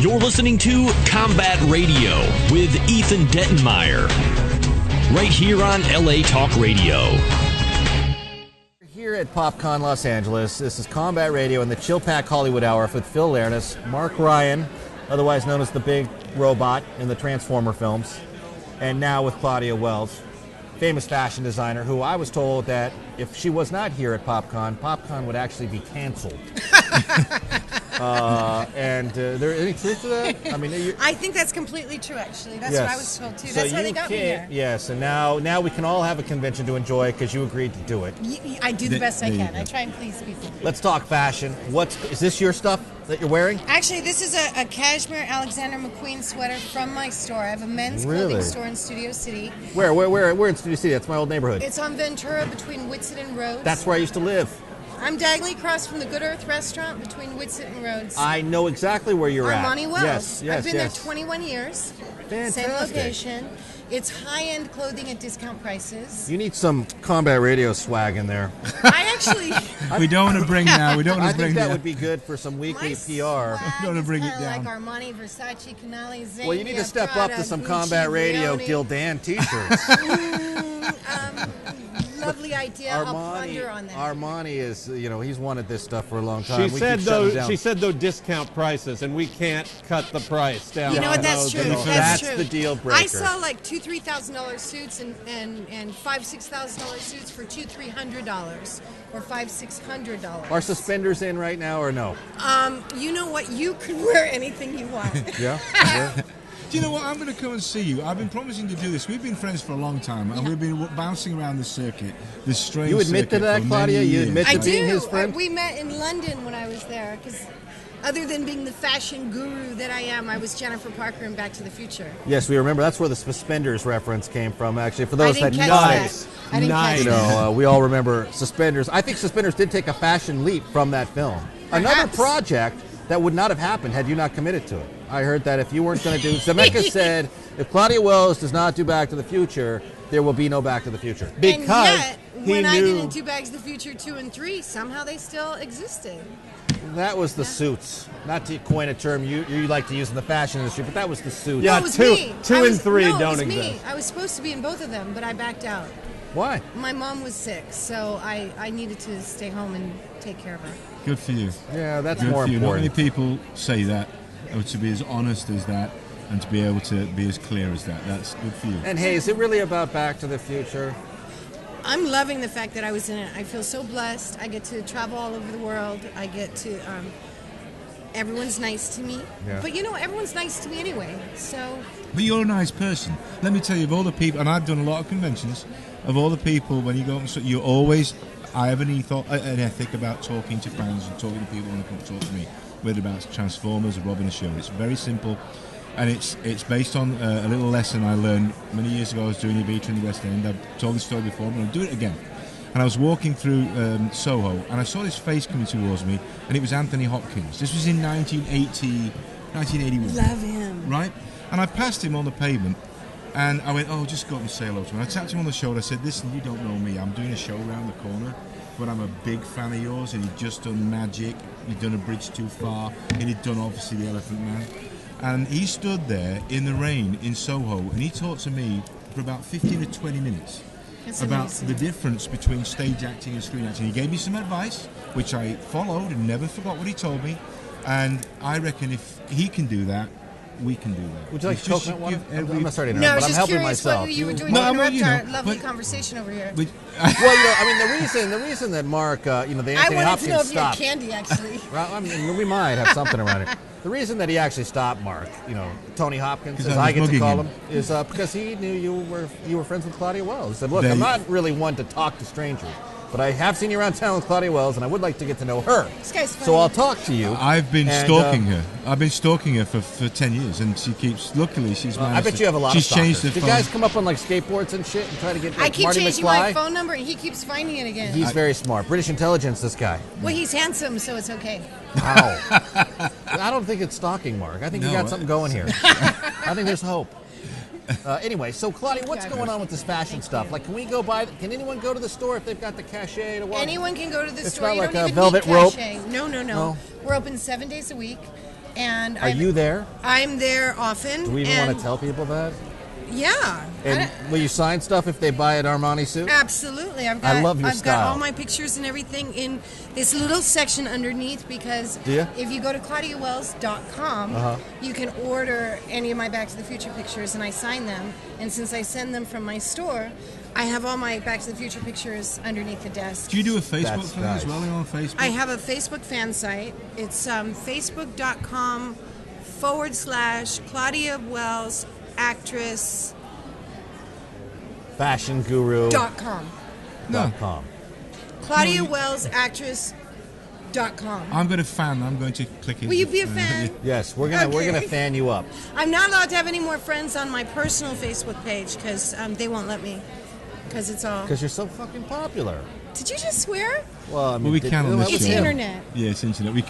You're listening to Combat Radio with Ethan Dettenmaier, right here on LA Talk Radio. Here at PopCon Los Angeles, this is Combat Radio and the CHILLPAK Hollywood Hour with Phil Leirness, Mark Ryan, otherwise known as the big robot in the Transformer films, and now with Claudia Wells, famous fashion designer, who I was told that if she was not here at PopCon would actually be canceled. And there any truth to that? I mean, I think that's completely true. Actually, that's what I was told too. That's how they got me here. Yes, and now we can all have a convention to enjoy because you agreed to do it. I do the best I can. I try and please people. Let's talk fashion. Is this your stuff that you're wearing? Actually, this is a cashmere Alexander McQueen sweater from my store. I have a men's clothing store in Studio City. Where in Studio City? That's my old neighborhood. It's on Ventura between Whitsett and Rhodes. That's where I used to live. I'm diagonally across from the Good Earth restaurant between Whitsett and Rhodes. I know exactly where you're at. Armani Wells. Yes, I've been there 21 years. Fantastic. Same location. It's high-end clothing at discount prices. You need some Combat Radio swag in there. I actually... We don't want to bring now. We don't want I to bring think that down. would be good for some weekly PR. We don't want to bring it down. Like Armani, Versace, Canali, Zegna, Well, you need to step Prada, up to some Gucci, Combat Radio Leone. Gildan t-shirts. Lovely idea. I'll ponder on that. Armani is, he's wanted this stuff for a long time. She said though discount prices, and we can't cut the price down. You know what? That's true. That's true. the deal breaker. I saw like $2,000-$3,000 suits and $5,000-$6,000 suits for $200-$300 or $500-$600. Are suspenders in right now or no? You know what? You can wear anything you want. Yeah. Do you know what? I'm going to come and see you. I've been promising to do this. We've been friends for a long time, and we've been bouncing around the circuit, this strange You admit to that, Claudia? You admit to being his friend? We met in London when I was there, because other than being the fashion guru that I am, I was Jennifer Parker in Back to the Future. Yes, we remember. That's where the suspenders reference came from, actually. For those that nice. I didn't catch that. We all remember Suspenders. I think Suspenders did take a fashion leap from that film. Perhaps. Another project that would not have happened had you not committed to it. I heard that if you weren't going to do... Zemeckis said, if Claudia Wells does not do Back to the Future, there will be no Back to the Future. And yet, when I didn't do Back to the Future 2 and 3, somehow they still existed. That was the suits. Not to coin a term you like to use in the fashion industry, but that was the suits. Yeah, No, it was me. two and three don't it was exist. Me. I was supposed to be in both of them, but I backed out. Why? My mom was sick, so I needed to stay home and take care of her. Good for you. Yeah, that's Good more for you. Not important. many people say that, or to be as honest as that, and to be able to be as clear as that. That's good for you. And hey, is it really about Back to the Future? I'm loving the fact that I was in it. I feel so blessed. I get to travel all over the world. I get to... everyone's nice to me. Yeah. But everyone's nice to me anyway, so... But you're a nice person. Let me tell you, of all the people, and I've done a lot of conventions, of all the people, when you go up, you always... I have an ethic about talking to fans and talking to people when they come to talk to me, whether about Transformers or Robin the Show. It's very simple, and it's based on a little lesson I learned many years ago. I was doing Ibiza in the West End. I've told this story before, but I'll do it again. And I was walking through Soho, and I saw this face coming towards me, and it was Anthony Hopkins. This was in 1981. Love him. Right? And I passed him on the pavement, and I went, just go up and say hello to him. I tapped him on the shoulder. I said, listen, you don't know me. I'm doing a show around the corner, but I'm a big fan of yours, and he'd just done Magic. He'd done A Bridge Too Far, and he'd done, obviously, The Elephant Man. And he stood there in the rain in Soho, and he talked to me for about 15 to 20 minutes. That's about amazing. the difference between stage acting and screen acting. He gave me some advice, which I followed and never forgot what he told me. And I reckon if he can do that, we can do that. Would you like coconut water? I'm not sorry to No, I interrupt, was but I'm just helping curious myself. what you were doing No, to I mean, interrupt our lovely but- conversation over here. But, the reason that Mark, the I Anthony wanted to know Hopkins if you had stopped. candy, actually. Well, I mean, we might have something around it. The reason that he actually stopped Mark, Tony Hopkins, 'Cause as I I was get to mugging call him. him, is because he knew you were friends with Claudia Wells. He said, look, There I'm you- not really one to talk to strangers, but I have seen you around town with Claudia Wells, and I would like to get to know her. This guy's funny. So I'll talk to you. I've been and, stalking her. I've been stalking her for 10 years, and she keeps. Luckily, she's. I bet you have a lot She's of stalkers. changed the Do phone. guys come up on like skateboards and shit and try to get I like keep Marty changing McFly? my phone number, and he keeps finding it again. He's very smart. British intelligence, this guy. Well, he's handsome, so it's okay. Wow. I don't think it's stalking, Mark. I think you No, got something going here. I think there's hope. Anyway, so Claudia, what's going on with this fashion stuff? Like, can we go buy? Can anyone go to the store if they've got the cachet to watch? Anyone can go to the It's store. not You like don't a even velvet need rope? cachet. No. No? We're open 7 days a week. And Are you there? I'm there often. Do we even want to tell people that? Yeah. And will you sign stuff if they buy an Armani suit? Absolutely. I love your I've style. got all my pictures and everything in this little section underneath because if you go to ClaudiaWells.com, you can order any of my Back to the Future pictures and I sign them. And since I send them from my store, I have all my Back to the Future pictures underneath the desk. Do you do a Facebook thing as well on Facebook? I have a Facebook fan site. It's facebook.com/Claudia Wells actress Fashion guru. .com. .com. Claudia Wells actress.com. I'm going to click it. Will you be a fan? Yes, we're gonna fan you up. I'm not allowed to have any more friends on my personal Facebook page because they won't let me. Because it's all. Because you're so fucking popular. Did you just swear? Well, I mean, we can on this It's show. internet. Yeah, it's internet. We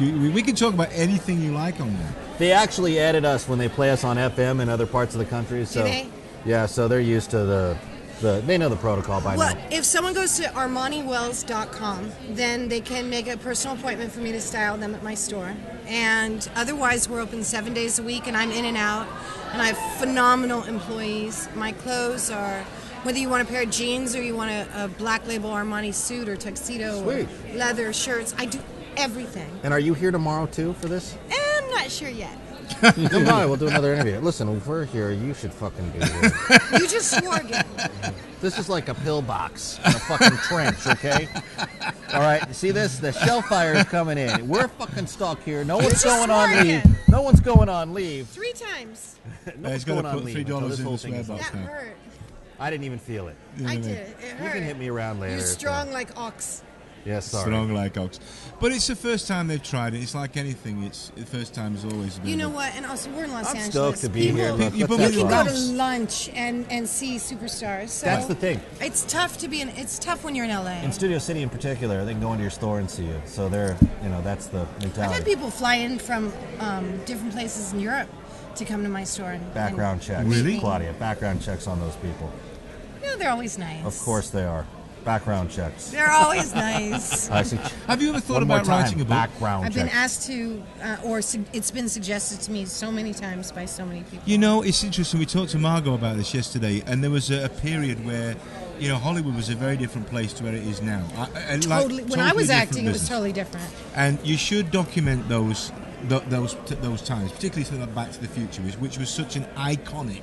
can talk about anything you like on there. They actually added us when they play us on FM in other parts of the country. So, Do they? Yeah, so they're used to they know the protocol by Well, now. if someone goes to ArmaniWells.com, then they can make a personal appointment for me to style them at my store. And otherwise, we're open 7 days a week, and I'm in and out. And I have phenomenal employees. My clothes are, whether you want a pair of jeans or you want a black label Armani suit or tuxedo or leather shirts, I do everything. And are you here tomorrow too for this? I'm not sure yet. Come by, we'll do another interview. Listen, if we're here, you should fucking be here. You just swore again. This is like a pillbox in a fucking trench, okay? All right, see this? The shell fire is coming in. We're fucking stuck here. No one's going on leave. No one's going on leave. 3 times. No one's He's going going to on put leave. $3 This in whole the thing swear is box That now. hurt. I didn't even feel it. I did. It hurt. You can hit me around later. You're strong like ox. Yeah, sorry. Strong like ox. But it's the first time they've tried it. It's like anything. It's the first time is always a bit You of know a- what? And also, we're in Los I'm Angeles. stoked to be here. Look, People let's You have can fun. go to lunch and see superstars. So That's the thing. It's tough to be it's tough when you're in LA. In Studio City in particular, they can go into your store and see you. So they're, that's the I've mentality. had people fly in from different places in Europe to come to my store and Background checks. Really? Claudia, background checks on those people. No, they're always nice. Of course they are. Background checks. They're always nice. I see. Have you ever thought One more about time. writing a book? Background I've checks. been asked to, it's been suggested to me so many times by so many people. You know, it's interesting. We talked to Margot about this yesterday, and there was a period where, Hollywood was a very different place to where it is now. Totally. When I was different acting, it was business. totally different. And you should document those times, particularly something like Back to the Future, which was such an iconic,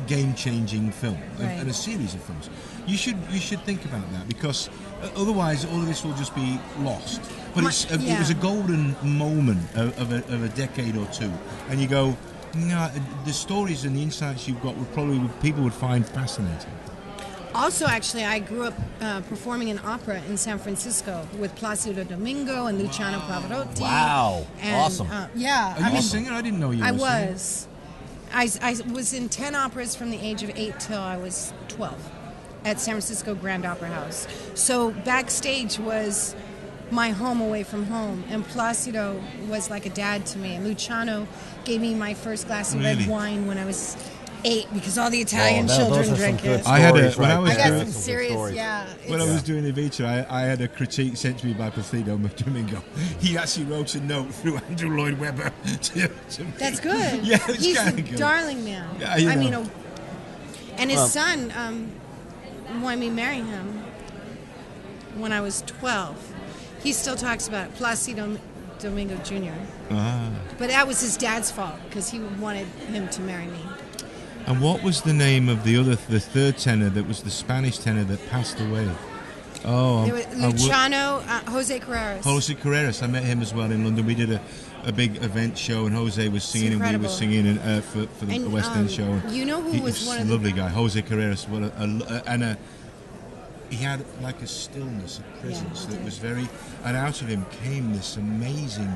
game-changing film Right. and a series of films. You should think about that because otherwise all of this will just be lost. But it was a golden moment of a decade or two, and you go, the stories and the insights you've got people would find fascinating. Also, actually, I grew up performing in opera in San Francisco with Placido Domingo and Luciano Pavarotti. Wow. And, Awesome. Yeah. Are you a singer? I didn't know you were I a singer. was. I was in 10 operas from the age of 8 till I was 12 at San Francisco Grand Opera House. So backstage was my home away from home, and Placido was like a dad to me. And Luciano gave me my first glass of Really? red wine when I was 8 because all the Italian those children are some drink good it. I had a- stories when I right was I there. got doing- some Good serious, stories. yeah. When I it's- was doing Evita, I had a critique sent to me by Placido Domingo. He actually wrote a note through Andrew Lloyd Webber to me. That's good. Yeah, it's He's kinda a good. darling man. Yeah, you I mean, know. and his son wanted me to marry him when I was 12. He still talks about it, Placido Domingo Jr. But that was his dad's fault because he wanted him to marry me. And what was the name of the third tenor that was the Spanish tenor that passed away? Oh, There was Luciano, Jose Carreras. Jose Carreras. I met him as well in London. We did a big event show, and Jose was singing, and we incredible. were singing for the And, West End show. you know who he was one a of the- lovely guy, Jose Carreras. He had like a stillness, a presence he that did. was very, and out of him came this amazing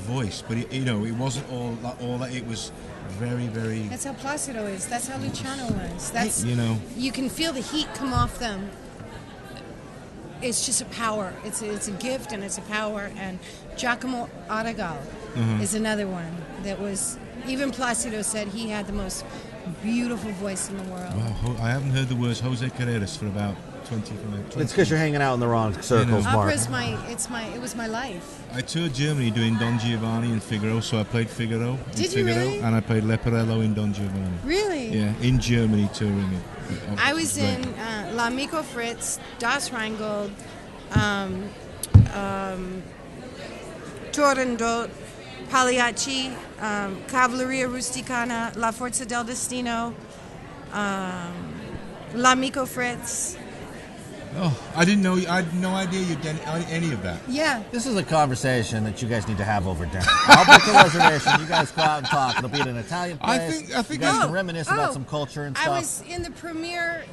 voice. But it wasn't all that. It was very, very. That's how Placido is. That's how Luciano was. That's you can feel the heat come off them. It's just a power. It's a gift and it's a power. And Giacomo Aragal is another one that was. Even Placido said he had the most beautiful voice in the world. Wow, I haven't heard the words Jose Carreras for about 25. It's because you're hanging out in the wrong circles, Mark. Opera's it was my life. I toured Germany doing Don Giovanni and Figaro, so I played Figaro. Did you really? And I played Leporello in Don Giovanni. Really? Yeah, in Germany touring it. I was in L'Amico Fritz, Das Rheingold, Turandot, Pagliacci, Cavalleria Rusticana, La Forza del Destino, L'Amico Fritz. Oh, I didn't know. I had no idea you'd done any of that. Yeah. This is a conversation that you guys need to have over dinner. I'll book a reservation. You guys go out and talk. It'll be at an Italian place. I think you guys can reminisce about some culture and stuff. I was in the premiere.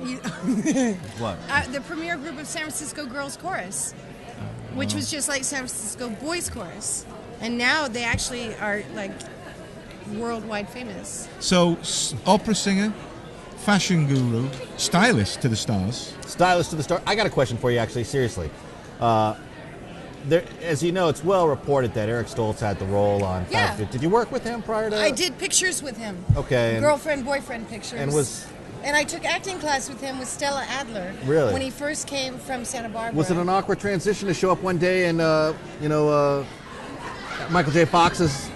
What? The premiere group of San Francisco Girls Chorus, which was just like San Francisco Boys Chorus, and now they actually are like worldwide famous. So, opera singer, fashion guru, stylist to the stars. Stylist to the star. I got a question for you, actually, seriously. As you know, it's well reported that Eric Stoltz had the role on. Yeah. Did you work with him prior to? I did pictures with him. Okay. Girlfriend, boyfriend pictures. And I took acting class with him with Stella Adler. Really? When he first came from Santa Barbara. Was it an awkward transition to show up one day and Michael J. Fox is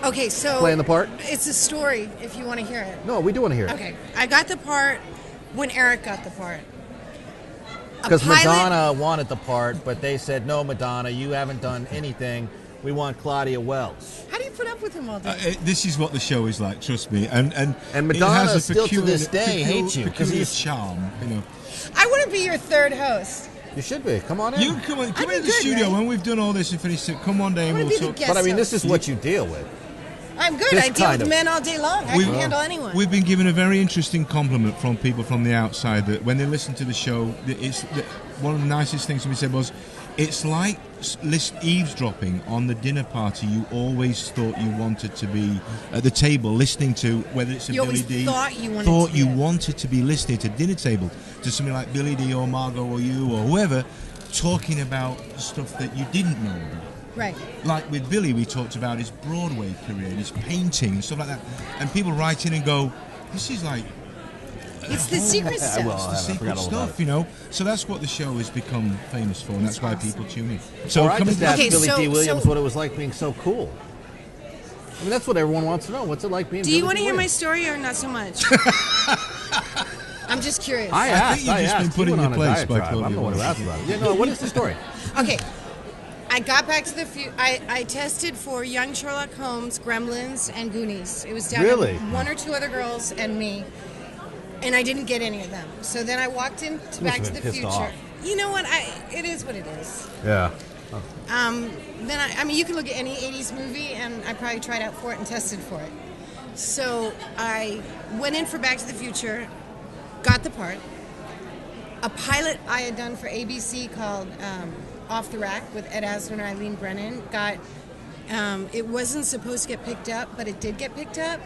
playing the part? It's a story if you want to hear it. No, we do want to hear it. Okay. I got the part when Eric got the part. Because Madonna wanted the part, but they said, no, Madonna, you haven't done anything. We want Claudia Wells. How do you put up with him all day? This is what the show is like, trust me. And Madonna it has a still to this day hates you because he's charm, I want to be your third host. You should be. Come on in. You come into the studio right? when we've done all this and finished it. Come one day and we'll talk. But I mean, this is what you deal with. I'm good. I deal with men all day long. I can handle anyone. We've been given a very interesting compliment from people from the outside that when they listen to the show, one of the nicest things we said was, it's like eavesdropping on the dinner party you always thought you wanted to be at the table listening to, whether it's a Billy D. Thought you wanted to be listening to dinner table to something like Billy D or Margot or you or whoever, talking about stuff that you didn't know about. Right. Like with Billy, we talked about his Broadway career, his painting and stuff like that. And people write in and go, this is like... It's the secret stuff. It's the secret stuff, So that's what the show has become famous for, and that's why people tune in. So I just asked Billy D. Williams what it was like being so cool. I mean, that's what everyone wants to know. What's it like being Do you want to hear my story or not so much? I'm just curious. I think you've just been put in your place by Claudia. I'm the one who asked about it. Yeah, no, what is the story? Okay. I got back to the future. I tested for Young Sherlock Holmes, Gremlins, and Goonies. It was down to one or two other girls and me, and I didn't get any of them. So then I walked into Back to the Future. Off. You know what? It is what it is. Yeah. Then I mean, you can look at any 80s movie, and I probably tried out for it and tested for it. So I went in for Back to the Future, got the part. A pilot I had done for ABC called Off the Rack with Ed Asner and Eileen Brennan it wasn't supposed to get picked up, but it did get picked up,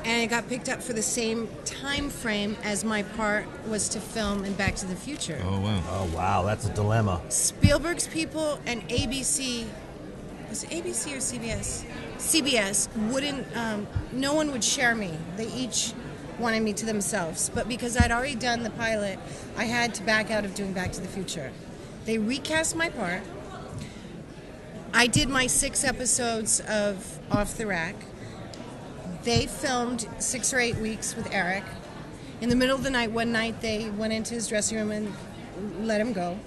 and it got picked up for the same time frame as my part was to film in Back to the Future. Oh wow! Oh wow, that's a dilemma. Spielberg's people and ABC, was it ABC or CBS? CBS wouldn't. No one would share me. They each wanted me to themselves, but because I'd already done the pilot, I had to back out of doing Back to the Future. They recast my part. I did my 6 episodes of Off the Rack. They filmed 6 or 8 weeks with Eric. In the middle of the night, one night, they went into his dressing room and let him go.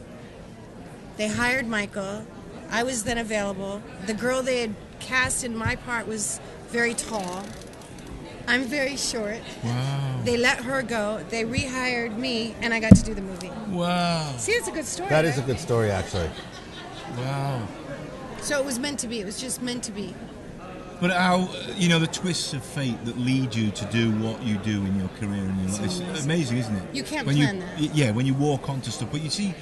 They hired Michael. I was then available. The girl they had cast in my part was very tall. I'm very short. Wow. They let her go. They rehired me, and I got to do the movie. Wow. See, it's a good story. That is a good story, actually. Wow. So it was meant to be. It was just meant to be. But how, the twists of fate that lead you to do what you do in your career and your life. It's amazing, isn't it? You can't plan that. Yeah, when you walk onto stuff. But you see,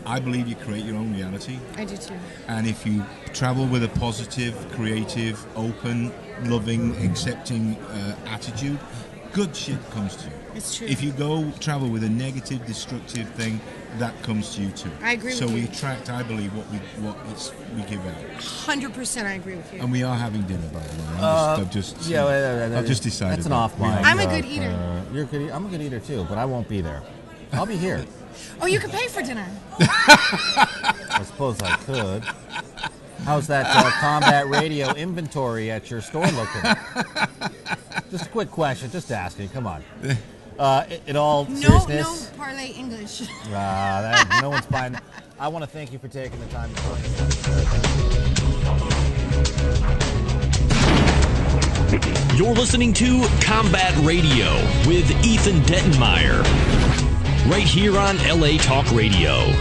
I believe you create your own reality. I do too. And if you travel with a positive, creative, open, loving, accepting attitude, good shit comes to you. It's true. If you travel with a negative, destructive thing, that comes to you too. I agree with you. So we attract, I believe, what we give out. 100% I agree with you. And we are having dinner, by the way. I've just decided. That's an off-line. I'm a good eater. You're a good. I'm a good eater too, but I won't be there. I'll be here. Oh, you can pay for dinner. I suppose I could. How's that combat radio inventory at your store looking? Just a quick question, just asking. Come on. In all seriousness. No parlay English. No one's buying. I want to thank you for taking the time to join us. You're listening to Combat Radio with Ethan Dettenmaier. Right here on LA Talk Radio.